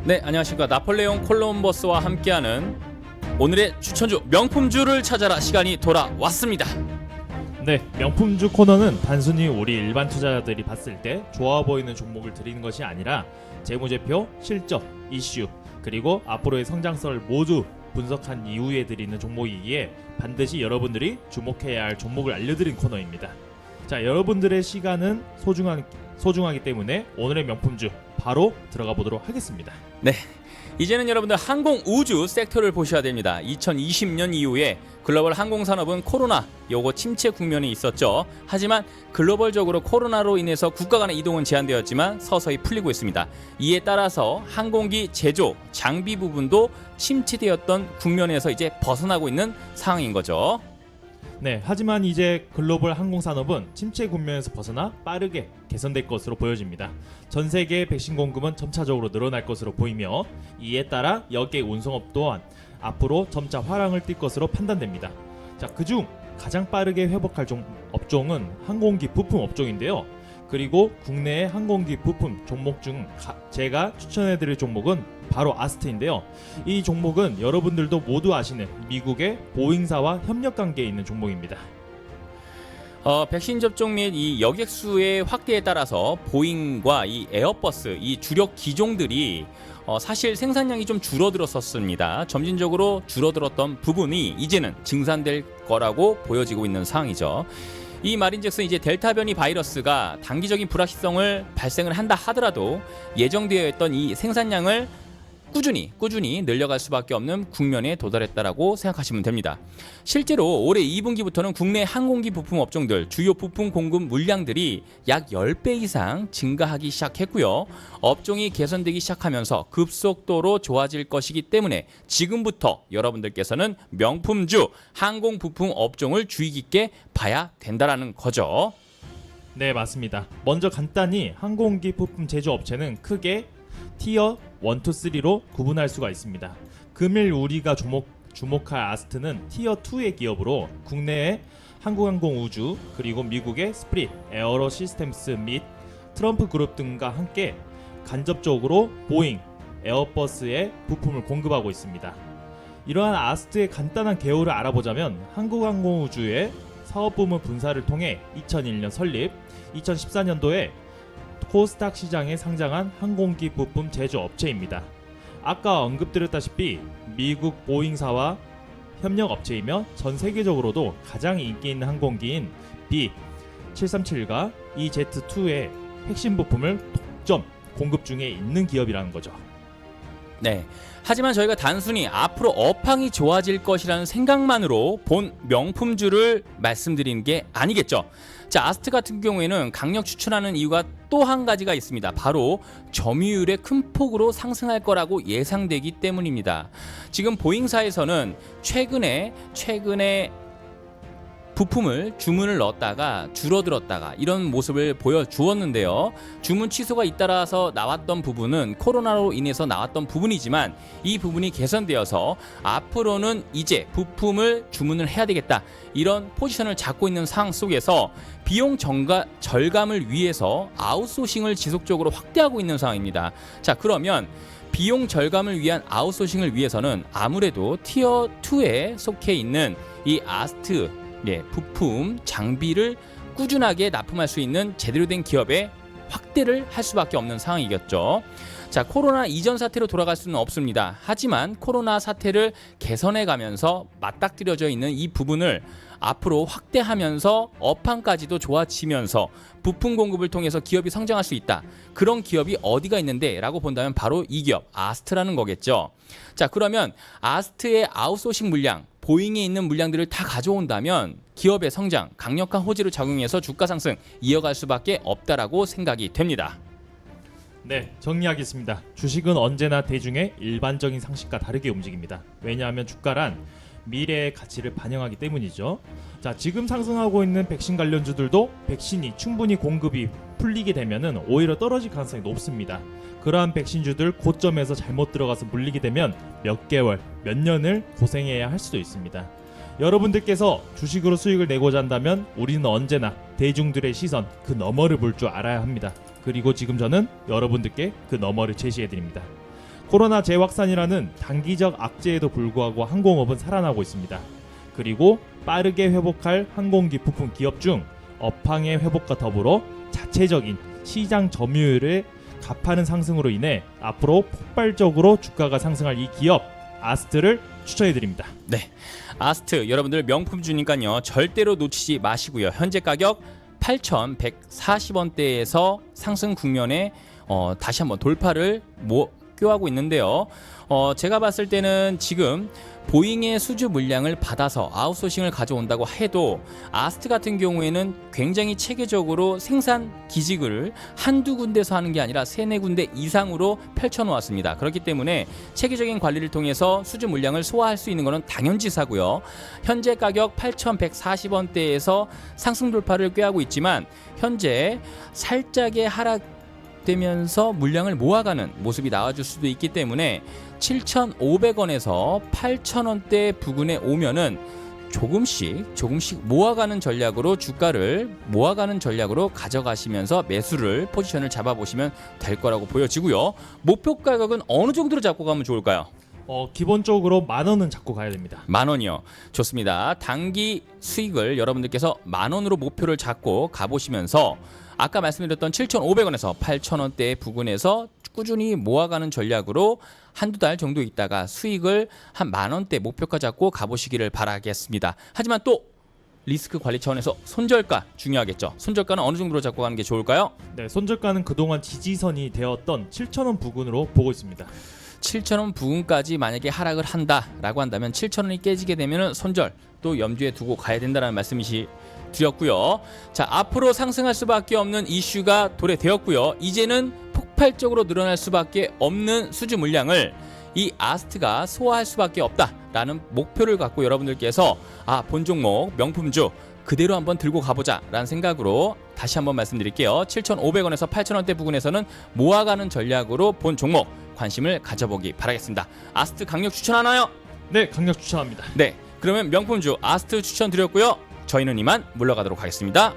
네, 안녕하십니까. 나폴레옹 콜럼버스와 함께하는 오늘의 추천주 명품주를 찾아라 시간이 돌아왔습니다. 네, 명품주 코너는 단순히 우리 일반 투자자들이 봤을 때 좋아 보이는 종목을 드리는 것이 아니라 재무제표, 실적, 이슈, 그리고 앞으로의 성장성을 모두 분석한 이후에 드리는 종목이기에 반드시 여러분들이 주목해야 할 종목을 알려드린 코너입니다. 자, 여러분들의 시간은 소중하기 때문에 오늘의 명품주 바로 들어가 보도록 하겠습니다. 네, 이제는 여러분들 항공 우주 섹터를 보셔야 됩니다. 2020년 이후에 글로벌 항공산업은 코로나 요거 침체 국면이 있었죠. 하지만 글로벌적으로 코로나로 인해서 국가 간의 이동은 제한되었지만 서서히 풀리고 있습니다. 이에 따라서 항공기 제조, 장비 부분도 침체되었던 국면에서 이제 벗어나고 있는 상황인 거죠. 네, 하지만 이제 글로벌 항공산업은 침체 국면에서 벗어나 빠르게 개선될 것으로 보여집니다. 전 세계의 백신 공급은 점차적으로 늘어날 것으로 보이며 이에 따라 여객 운송업 또한 앞으로 점차 화랑을 띌 것으로 판단됩니다. 자, 그중 가장 빠르게 회복할 업종은 항공기 부품 업종인데요. 그리고 국내의 항공기 부품 종목 중 제가 추천해드릴 종목은 바로 아스트인데요. 이 종목은 여러분들도 모두 아시는 미국의 보잉사와 협력 관계에 있는 종목입니다. 백신 접종 및 이 여객 수의 확대에 따라서 보잉과 이 에어버스 이 주력 기종들이 사실 생산량이 좀 줄어들었었습니다. 점진적으로 줄어들었던 부분이 이제는 증산될 거라고 보여지고 있는 상황이죠. 이 말인즉슨 이제 델타 변이 바이러스가 단기적인 불확실성을 발생을 한다 하더라도 예정되어 있던 이 생산량을 꾸준히 늘려갈 수밖에 없는 국면에 도달했다라고 생각하시면 됩니다. 실제로 올해 2분기부터는 국내 항공기 부품 업종들 주요 부품 공급 물량들이 약 10배 이상 증가하기 시작했고요. 업종이 개선되기 시작하면서 급속도로 좋아질 것이기 때문에 지금부터 여러분들께서는 명품주 항공 부품 업종을 주의 깊게 봐야 된다라는 거죠. 네, 맞습니다. 먼저 간단히 항공기 부품 제조업체는 크게 티어 1, 2, 3로 구분할 수가 있습니다. 금일 우리가 주목할 아스트는 티어 2의 기업으로 국내의 한국항공우주 그리고 미국의 스프릿, 에어로 시스템스 및 트럼프 그룹 등과 함께 간접적으로 보잉, 에어버스의 부품을 공급하고 있습니다. 이러한 아스트의 간단한 개요를 알아보자면 한국항공우주의 사업부문 분사를 통해 2001년 설립, 2014년도에 코스닥 시장에 상장한 항공기 부품 제조업체입니다. 아까 언급드렸다시피 미국 보잉사와 협력업체이며 전 세계적으로도 가장 인기 있는 항공기인 B737과 EZ2의 핵심 부품을 독점 공급 중에 있는 기업이라는 거죠. 네. 하지만 저희가 단순히 앞으로 업황이 좋아질 것이라는 생각만으로 본 명품주를 말씀드리는 게 아니겠죠. 자, 아스트 같은 경우에는 강력 추천하는 이유가 또 한 가지가 있습니다. 바로 점유율의 큰 폭으로 상승할 거라고 예상되기 때문입니다. 지금 보잉사에서는 최근에 부품을 주문을 넣었다가 줄어들었다가 이런 모습을 보여주었는데요. 주문 취소가 잇따라서 나왔던 부분은 코로나로 인해서 나왔던 부분이지만 이 부분이 개선되어서 앞으로는 이제 부품을 주문을 해야 되겠다. 이런 포지션을 잡고 있는 상황 속에서 비용 절감을 위해서 아웃소싱을 지속적으로 확대하고 있는 상황입니다. 자, 그러면 비용 절감을 위한 아웃소싱을 위해서는 아무래도 티어 2에 속해 있는 이 아스트 부품, 장비를 꾸준하게 납품할 수 있는 제대로 된 기업에 확대를 할 수밖에 없는 상황이겠죠. 자, 코로나 이전 사태로 돌아갈 수는 없습니다. 하지만 코로나 사태를 개선해 가면서 맞닥뜨려져 있는 이 부분을 앞으로 확대하면서 업황까지도 좋아지면서 부품 공급을 통해서 기업이 성장할 수 있다. 그런 기업이 어디가 있는데 라고 본다면 바로 이 기업 아스트라는 거겠죠. 자, 그러면 아스트의 아웃소싱 물량, 보잉에 있는 물량들을 다 가져온다면 기업의 성장, 강력한 호재를 작용해서 주가 상승 이어갈 수밖에 없다라고 생각이 됩니다. 네, 정리하겠습니다. 주식은 언제나 대중의 일반적인 상식과 다르게 움직입니다. 왜냐하면 주가란 미래의 가치를 반영하기 때문이죠. 자, 지금 상승하고 있는 백신 관련주들도 백신이 충분히 공급이 풀리게 되면은 오히려 떨어질 가능성이 높습니다. 그러한 백신주들 고점에서 잘못 들어가서 물리게 되면 몇 개월, 몇 년을 고생해야 할 수도 있습니다. 여러분들께서 주식으로 수익을 내고자 한다면 우리는 언제나 대중들의 시선 그 너머를 볼 줄 알아야 합니다. 그리고 지금 저는 여러분들께 그 너머를 제시해 드립니다. 코로나 재확산이라는 단기적 악재에도 불구하고 항공업은 살아나고 있습니다. 그리고 빠르게 회복할 항공기 부품 기업 중 업황의 회복과 더불어 자체적인 시장 점유율의 가파른 상승으로 인해 앞으로 폭발적으로 주가가 상승할 이 기업 아스트를 추천해드립니다. 네, 아스트 여러분들 명품주니까요 절대로 놓치지 마시고요. 현재 가격 8,140원대에서 상승 국면에 다시 한번 돌파를 꾀하고 있는데요. 제가 봤을 때는 지금 보잉의 수주 물량을 받아서 아웃소싱을 가져온다고 해도 아스트 같은 경우에는 굉장히 체계적으로 생산 기직을 한두 군데서 하는 게 아니라 세네 군데 이상으로 펼쳐놓았습니다. 그렇기 때문에 체계적인 관리를 통해서 수주 물량을 소화할 수 있는 것은 당연지사고요. 현재 가격 8,140원대에서 상승 돌파를 꾀하고 있지만 현재 살짝의 하락되면서 물량을 모아가는 모습이 나와줄 수도 있기 때문에 7,500원에서 8,000원대 부근에 오면은 조금씩 모아가는 전략으로 주가를 모아가는 전략으로 가져가시면서 매수를 포지션을 잡아보시면 될 거라고 보여지고요. 목표 가격은 어느 정도로 잡고 가면 좋을까요? 기본적으로 10,000원은 잡고 가야 됩니다. 10,000원이요. 좋습니다. 단기 수익을 여러분들께서 10,000원으로 목표를 잡고 가보시면서 아까 말씀드렸던 7,500원에서 8,000원대 부근에서 꾸준히 모아가는 전략으로 한두 달 정도 있다가 수익을 한 10,000원대 목표가 잡고 가보시기를 바라겠습니다. 하지만 또 리스크 관리 차원에서 손절가 중요하겠죠. 손절가는 어느 정도로 잡고 가는 게 좋을까요? 네, 손절가는 그동안 지지선이 되었던 7,000원 부근으로 보고 있습니다. 7,000원 부근까지 만약에 하락을 한다라고 한다면 7,000원이 깨지게 되면 손절 또 염두에 두고 가야 된다는 말씀이시 드렸고요. 자, 앞으로 상승할 수밖에 없는 이슈가 도래되었고요. 이제는 폭발적으로 늘어날 수밖에 없는 수주 물량을 이 아스트가 소화할 수밖에 없다라는 목표를 갖고 여러분들께서 본 종목 명품주 그대로 한번 들고 가보자 라는 생각으로 다시 한번 말씀드릴게요. 7,500원에서 8,000원대 부근에서는 모아가는 전략으로 본 종목 관심을 가져보기 바라겠습니다. 아스트 강력 추천하나요? 네, 강력 추천합니다. 네, 그러면 명품주 아스트 추천드렸고요. 저희는 이만 물러가도록 하겠습니다.